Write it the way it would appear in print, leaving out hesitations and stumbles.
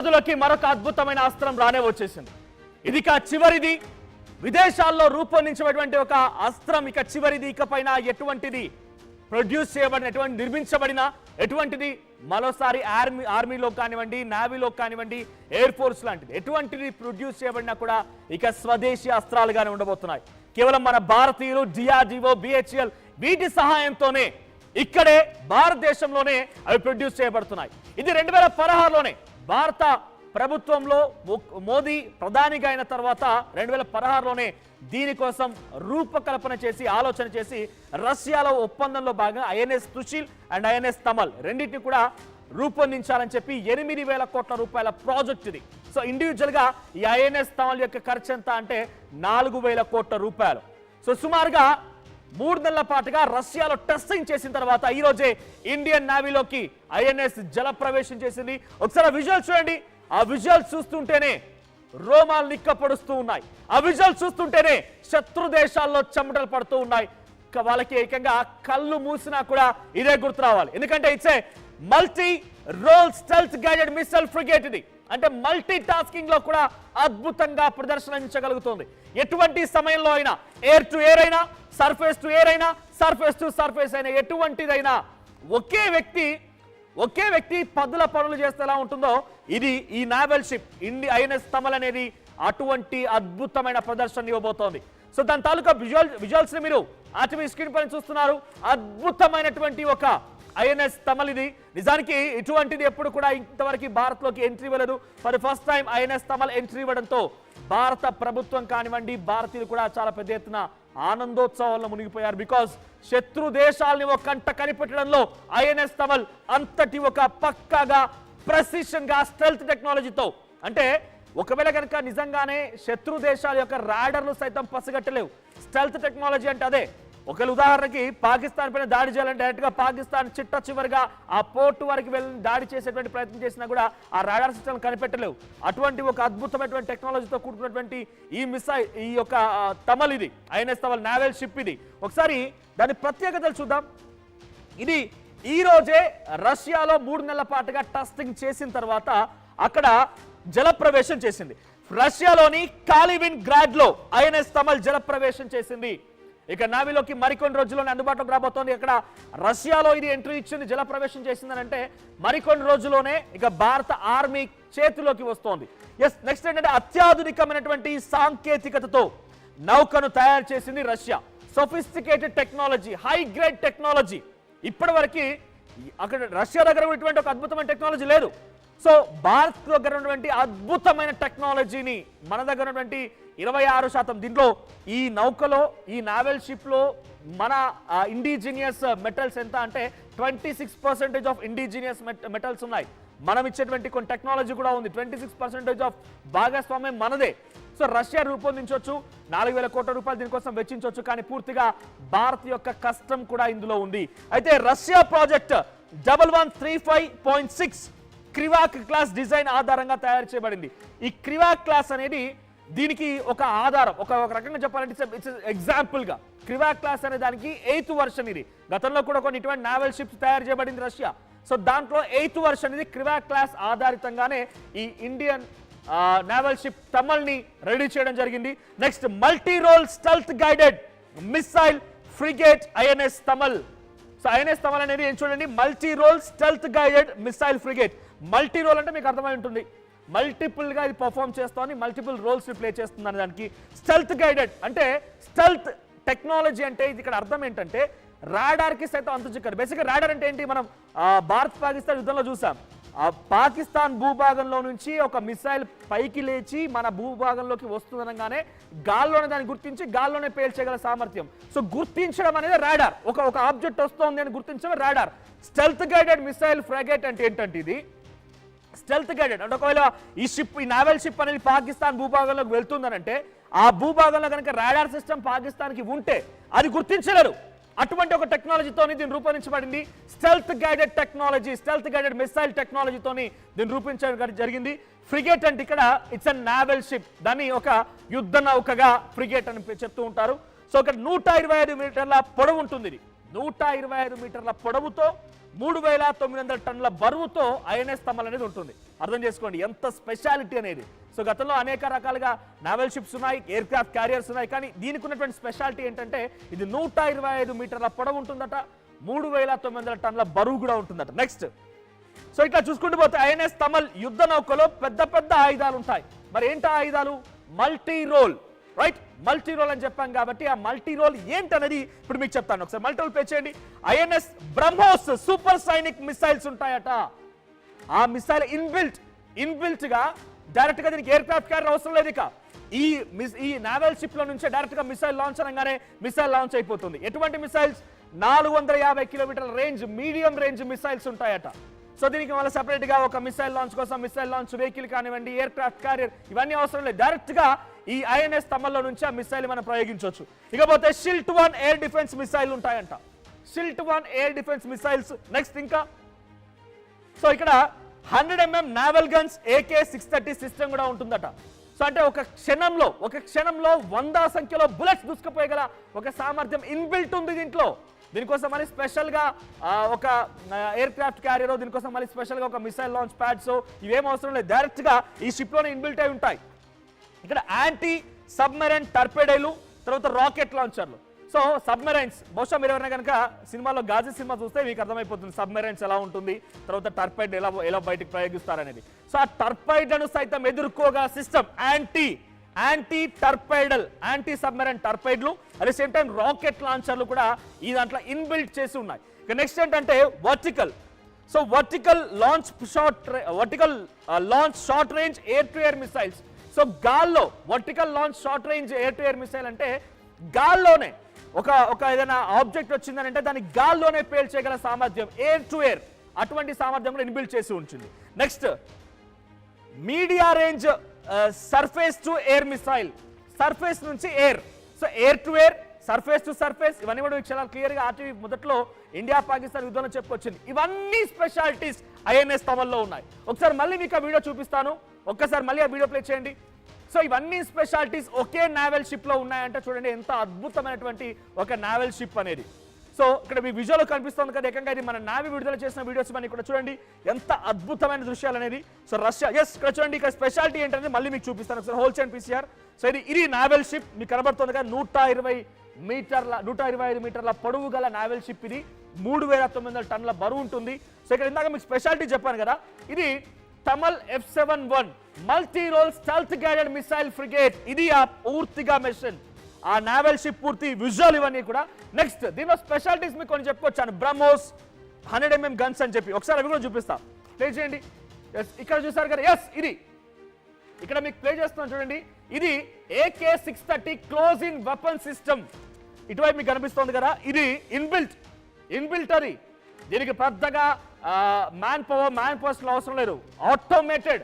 రోజులకి మరొక అద్భుతమైన అస్త్రం రానే వచ్చేసింది. ఇది ఇక చివరిది. విదేశాల్లో రూపొందించినటువంటి ఒక అస్త్రం ఇక చివరిది. ఇకపైన ఎటువంటిది ప్రొడ్యూస్ చేయబడిన, ఎటువంటి నిర్మించబడిన, ఎటువంటిది మరోసారి ఆర్మీలో కానివ్వండి, నేవీలో కానివ్వండి, ఎయిర్ ఫోర్స్ లాంటిది ఎటువంటిది ప్రొడ్యూస్ చేయబడినా కూడా ఇక స్వదేశీ అస్త్రాలుగానే ఉండబోతున్నాయి. కేవలం మన భారతీయులు, డిఆర్డిఓ, బిహెచ్ఎల్ వీటి సహాయంతోనే ఇక్కడే భారతదేశంలోనే అవి ప్రొడ్యూస్ చేయబడుతున్నాయి. ఇది 2016లోనే భారత ప్రభుత్వంలో మోదీ ప్రధానిగా అయిన తర్వాత 2016లోనే దీనికోసం రూపకల్పన చేసి, ఆలోచన చేసి రష్యాలో ఒప్పందంలో భాగంగా INS Sushil and INS Tamal రెండింటిని కూడా రూపొందించాలని చెప్పి 8,000 కోట్ల రూపాయల ప్రాజెక్ట్ ఇది. సో ఇండివిజువల్ గా ఈ ఐఎన్ఎస్ తమల్ యొక్క ఖర్చు ఎంత అంటే 4,000 కోట్ల రూపాయలు. సో సుమారుగా 3 నెలల పాటుగా రష్యాలో టెస్టింగ్ చేసిన తర్వాత ఈ రోజే ఇండియన్ నేవీలోకి ఐఎన్ఎస్ జల ప్రవేశం చేసింది. ఒకసారి విజువల్స్ చూడండి. ఆ విజువల్స్ చూస్తుంటేనే రోమాలు నిక్కపొడుస్తూ ఉన్నాయి. ఆ విజువల్స్ చూస్తుంటేనే శత్రు దేశాల్లో చెమటలు పడుతూ ఉన్నాయి. వాళ్ళకి ఏకంగా కళ్ళు మూసినా కూడా ఇదే గుర్తు రావాలి. ఎందుకంటే it's a multi role stealth guided missile frigate. ఇది అంటే మల్టీ టాస్కింగ్ లో కూడా అద్భుతంగా ప్రదర్శించగలుగుతుంది. ఎటువంటి సమయంలో అయినా, ఎయిర్ టు ఎయిర్ అయినా, సర్ఫేస్ టు ఎయిర్ అయినా, సర్ఫేస్ టు సర్ఫేస్ అయినా, ఎటువంటిదైనా ఒకే వ్యక్తి పదుల పనులు చేస్తే ఎలా ఉంటుందో ఇది ఈ నావల్ షిప్ ఐఎన్ఎస్ తమల్ అనేది అటువంటి అద్భుతమైన ప్రదర్శన ఇవ్వబోతోంది. సో దాని తాలూకా విజువల్స్ ని మీరు ఆర్టీవీ స్క్రీన్ పైన చూస్తున్నారు. అద్భుతమైనటువంటి ఒక ఐఎన్ఎస్ తమల్ ఇది. నిజానికి ఇటువంటిది ఎప్పుడు కూడా ఇంతవరకు భారత్ లోకి ఎంట్రీ ఇవ్వలేదు. For first time INS Tamal entry ఇవ్వడంతో భారత ప్రభుత్వం కానివ్వండి, భారతీయులు కూడా చాలా పెద్ద ఎత్తున ఆనందోత్సవాల్లో మునిగిపోయారు. బికాస్ శత్రు దేశాలని ఒక కంట కనిపెట్టడంలో ఐఎన్ఎస్ తమల్ అంతటి ఒక పక్కాగా ప్రెసిషన్ గా స్టెల్త్ టెక్నాలజీతో, అంటే ఒకవేళ కనుక నిజంగానే శత్రు దేశాల యొక్క రాడర్లు సైతం పసిగట్టలేవు. స్టెల్త్ టెక్నాలజీ అంటే అదే. ఒకవేళ ఉదాహరణకి పాకిస్తాన్ పైన దాడి చేయాలంటే డైరెక్ట్ గా పాకిస్తాన్ చివరిగా ఆ పోర్టు వరకు వెళ్ళి దాడి చేసేటువంటి ప్రయత్నం చేసినా కూడా ఆ రాడార్ సిస్టమ్ కనిపెట్టలేవు. అటువంటి ఒక అద్భుతమైనటువంటి టెక్నాలజీతో కూడుకున్నటువంటి ఈ మిసైల్, ఈ యొక్క తమల్ ఇది ఐఎన్ఎస్ తమల్ నావల్ షిప్ ఇది. ఒకసారి దాని ప్రత్యేకతలు చూద్దాం. ఇది ఈ రోజే రష్యాలో 3 నెలల పాటుగా టెస్టింగ్ చేసిన తర్వాత అక్కడ జలప్రవేశం చేసింది. రష్యాలోని కాలివిన్ గ్రాడ్ లో ఐఎన్ఎస్ తమల్ జలప్రవేశం చేసింది. ఇక నావీలోకి మరికొన్ని రోజుల్లోనే అందుబాటులోకి రాబోతోంది. ఇక్కడ రష్యాలో ఇది ఎంట్రీ ఇచ్చింది, జలప్రవేశం చేసిందని అంటే మరికొన్ని రోజుల్లోనే ఇక భారత ఆర్మీ చేతిలోకి వస్తోంది. నెక్స్ట్ ఏంటంటే అత్యాధునికమైనటువంటి సాంకేతికతతో నౌకను తయారు చేసింది Russia. Sophisticated technology, high grade technology. ఇప్పటి వరకు అక్కడ రష్యా దగ్గర ఉన్నటువంటి ఒక అద్భుతమైన టెక్నాలజీ లేదు. సో భారత్ దగ్గర ఉన్నటువంటి అద్భుతమైన టెక్నాలజీని మన దగ్గర ఉన్నటువంటి 26%, దీంట్లో ఈ నౌకలో, ఈ నావల్ షిప్ లో మన ఇండిజినియస్ మెటల్స్ ఎంత అంటే 26% ఆఫ్ ఇండిజినియస్ మెటల్స్ ఉన్నాయి. మనం ఇచ్చేటువంటి కొన్ని టెక్నాలజీ కూడా ఉంది. 26% ఆఫ్ భాగస్వామ్యం మనదే. సో రష్యా రూపొందించవచ్చు, 4,000 కోట్ల రూపాయలు దీనికోసం వెచ్చించవచ్చు, కానీ పూర్తిగా భారత్ యొక్క కష్టం కూడా ఇందులో ఉంది. అయితే రష్యా ప్రాజెక్ట్ 1135.6 క్రివాక్ క్లాస్ డిజైన్ ఆధారంగా తయారు చేయబడింది. ఈ క్రివాక్ క్లాస్ అనేది దీనికి ఒక ఆధారం, ఒక రకంగా చెప్పాలంటే ఇట్స్ ఎగ్జాంపుల్ గా క్రివాక్ క్లాస్ అనే దానికి 8th వర్షన్ ఇది. గతంలో కూడా కొన్ని ఇటువంటి నావల్ షిప్స్ తయారు చేయబడింది రష్యా. సో దాంట్లో 8th వర్షన్ ఇది క్రివాక్ క్లాస్ ఆధారితంగానే ఈ ఇండియన్ నావల్ షిప్ తమల్ ని రెడీ చేయడం జరిగింది. Next multi role stealth guided missile frigate INS Tamal. So INS Tamal అనేది ఏం చూడండి, multi role stealth guided missile frigate. Multi role అంటే మీకు అర్థమై ఉంటుంది, మల్టిపుల్ గా ఇది పర్ఫార్మ్ చేస్తామని, మల్టిపుల్ రోల్స్ ని ప్లే చేస్తుంది దానికి. స్టెల్త్ గైడెడ్ అంటే స్టెల్త్ టెక్నాలజీ అంటే ఇది ఇక్కడ అర్థం ఏంటంటే రాడార్ కి సైతం అంత చిక్కదు. బేసిక్గా రాడార్ అంటే ఏంటి, మనం భారత్ పాకిస్తాన్ యుద్ధంలో చూసాం. పాకిస్తాన్ భూభాగంలో నుంచి ఒక మిసైల్ పైకి లేచి మన భూభాగంలోకి వస్తుందనగానే గాల్లోనే దాన్ని గుర్తించి గాల్లోనే పేల్చేయగల సామర్థ్యం. సో గుర్తించడం అనేది రాడార్. ఒక ఆబ్జెక్ట్ వస్తుంది అని గుర్తించడం radar. Stealth guided missile frigate అంటే ఏంటంటే ఇది స్టెల్త్ గైడెడ్ అంటే ఒకవేళ ఈ నావల్ షిప్ అనేది పాకిస్తాన్ భూభాగంలోకి వెళ్తుందనంటే ఆ భూభాగంలో కనుక రాడార్ సిస్టమ్ పాకిస్తాన్కి ఉంటే అది గుర్తించలేరు. అటువంటి ఒక టెక్నాలజీతోని దీన్ని రూపొందించబడింది. Stealth guided technology, stealth guided missile టెక్నాలజీతోని దీన్ని రూపొందించడం జరిగింది. ఫ్రిగేట్ అంటే ఇక్కడ ఇట్స్ అ నావల్ షిప్, దాన్ని ఒక యుద్ధ నౌకగా ఫ్రిగేట్ అని చెప్తూ ఉంటారు. సో ఇక్కడ 125 మీటర్ల పొడవు ఉంటుంది. ఇది 125 మీటర్ల పొడవుతో 3900 టన్నుల బరువుతో ఐఎన్ఎస్ తమల్ అనేది ఉంటుంది. అర్థం చేసుకోండి ఎంత స్పెషాలిటీ అనేది. సో గతంలో అనేక రకాలుగా నావల్ షిప్స్ ఉన్నాయి, ఎయిర్ క్రాఫ్ట్ క్యారియర్స్ ఉన్నాయి, కానీ దీనికి ఉన్నటువంటి స్పెషాలిటీ ఏంటంటే ఇది 125 మీటర్ల పొడవు ఉంటుందట, 3900 టన్నుల బరువు కూడా ఉంటుందట. నెక్స్ట్, సో ఇట్లా చూసుకుంటూ పోతే ఐఎన్ఎస్ తమల్ యుద్ధ నౌకలో పెద్ద పెద్ద ఆయుధాలు ఉంటాయి. మరి ఏంటి ఆయుధాలు? Multi role, right? Multi role అని చెప్పాం కాబట్టి ఆ మల్టీ రోల్ ఏంటనేది ఇప్పుడు మీకు చెప్తాను. ఒకసారి మల్టీ రోల్ పే చేయండి. INS BrahMos super Sainik missiles ఉంటాయట. ఆ మిసైల్ ఇన్బిల్ట్ గా డైరెక్ట్ గా దీనికి ఎయిర్ క్రాఫ్ట్ క్యారియర్ అవసరం లేదు. ఇక ఈ నావల్ షిప్ లో నుంచే డైరెక్ట్ గా మిసైల్ లాంచ్ అనగానే మిసైల్ లాంచ్ అయిపోతుంది. ఎటువంటి మిసైల్స్? 450 కిలోమీటర్ల రేంజ్, మీడియం రేంజ్ మిసైల్స్ ఉంటాయట. సో దీనికి మళ్ళీ సెపరేట్ గా ఒక మిసైల్ లాంచ్ కోసం మిసైల్ లాంచ్ వెహికల్ కానివ్వండి, ఎయిర్ క్రాఫ్ట్ క్యారియర్ ఇవన్నీ అవసరం లేదు. డైరెక్ట్ గా ఈ ఐఎన్ఎస్ తమల్లో నుంచి ఆ మిసైల్ మనం ప్రయోగించవచ్చు. ఇకపోతే షిల్ట్ 1 ఎయిర్ డిఫెన్స్ మిసైల్ ఉంటాయంట. షిల్ట్ 1 ఎయిర్ డిఫెన్స్ మిసైల్స్. నెక్స్ట్ ఇంకా సో ఇక్కడ 100 mm naval guns AK-630 system కూడా ఉంటుందట. సో అంటే ఒక క్షణంలో 100 సంఖ్యలో బుల్లెట్స్ దూసుకుపోయగల ఒక సామర్థ్యం ఇన్బిల్ట్ ఉంది దీంట్లో. దీనికోసం మళ్ళీ స్పెషల్ గా ఒక ఎయిర్ క్రాఫ్ట్ క్యారియర్, దీనికోసం మళ్ళీ స్పెషల్ గా ఒక మిసైల్ లాంచ్ ప్యాడ్స్ ఇవేం అవసరం లేదు, డైరెక్ట్ గా ఈ షిప్ లోనే ఇన్బిల్ట్ అయి ఉంటాయి. ఇక్కడ యాంటీ సబ్మెరైన్ టర్పెడోలు, తర్వాత రాకెట్ లాంచర్లు. సో సబ్మెరైన్స్ బహుశా మీరు ఎవరైనా కనుక సినిమాలో గాజీ సినిమా చూస్తే మీకు అర్థమైపోతుంది సబ్మెరైన్స్ ఎలా ఉంటుంది, తర్వాత టర్పైడ్ ఎలా బయటకు ప్రయోగిస్తారనేది. సో ఆ టర్పైడ్లను సైతం ఎదుర్కోగా system anti torpedo, anti submarine టర్పైడ్లు, at the same time rocket లాంచర్లు కూడా ఈ దాంట్లో ఇన్బిల్ట్ చేసి ఉన్నాయి. ఇక నెక్స్ట్ ఏంటంటే vertical. So vertical launch short range air to air missiles. So గాల్లో vertical launch short range air to air missile అంటే గాల్లోనే ఒక ఏదైనా ఆబ్జెక్ట్ వచ్చిందని అంటే దాన్ని గాల్లోనే పేల్చేయగల సామర్థ్యం, ఎయిర్ టు ఎయిర్, అటువంటి సామర్థ్యం కూడా ఇన్బిల్ట్ చేసి ఉంటుంది. Next media range surface to air missile, surface నుంచి air. So air to air, surface to surface, ఇవన్నీ కూడా చాలా క్లియర్ గా ఆర్టీవీ మొదట్లో ఇండియా పాకిస్తాన్ యుద్ధంలో చెప్పుకొచ్చింది. ఇవన్నీ స్పెషాలిటీస్ ఐఎన్ఎస్ తమల్లో ఉన్నాయి. ఒకసారి మళ్ళీ మీకు ఆ వీడియో చూపిస్తాను, ఒక్కసారి మళ్ళీ ఆ వీడియో ప్లే చేయండి. సో ఇవన్నీ స్పెషాలిటీస్ ఒకే నావల్ షిప్ లో ఉన్నాయంటే చూడండి ఎంత అద్భుతమైనటువంటి ఒక నావల్ షిప్ అనేది. సో ఇక్కడ మీ విజువల్ కనిపిస్తుంది కదా, ఏకంగా ఇది మన నావీ విడుదల చేసిన వీడియోస్ ఇవన్నీ కూడా చూడండి ఎంత అద్భుతమైన దృశ్యాలు అనేది. సో రష్యా, ఎస్ ఇక్కడ చూడండి, ఇక్కడ స్పెషాలిటీ ఏంటనేది మళ్ళీ మీకు చూపిస్తాను ఒకసారి. Holes and PCR. సో ఇది నావల్ షిప్ మీకు కనబడుతుంది కదా, 125 మీటర్ల పొడవు గల నావల్ షిప్. ఇది 3900 టన్నుల బరువు ఉంటుంది. సో ఇక్కడ ఇందాక మీకు స్పెషాలిటీ చెప్పాను కదా, ఇది Tamal F-71 multi role stealth guided missile frigate. ఇది ఆ పూర్తిగా మిషన్, ఆ నావల్ షిప్ పూర్తి విజువల్ ఇవన్నీ కూడా. నెక్స్ట్ దీనిలో స్పెషాలిటీస్ మీకు కొన్ని చెప్పుకొచ్చాను. బ్రహ్మోస్ 100 mm గన్స్ అని చెప్పి, ఒకసారి అవి కూడా చూపిస్తా, ప్లే చేయండి. ఎస్ ఇక్కడ చూసారు కదా, ఎస్ ఇది ఇక్కడ మీకు ప్లే చేస్తున్నాను చూడండి. ఇది AK-630 close in weapon system. ఇటువైపు మీకు కనిపిస్తుంది కదా, ఇది ఇన్బిల్ట్ అది. దీనికి పెద్దగా మ్యాన్ పవర్స్ అవసరం లేదు, ఆటోమేటెడ్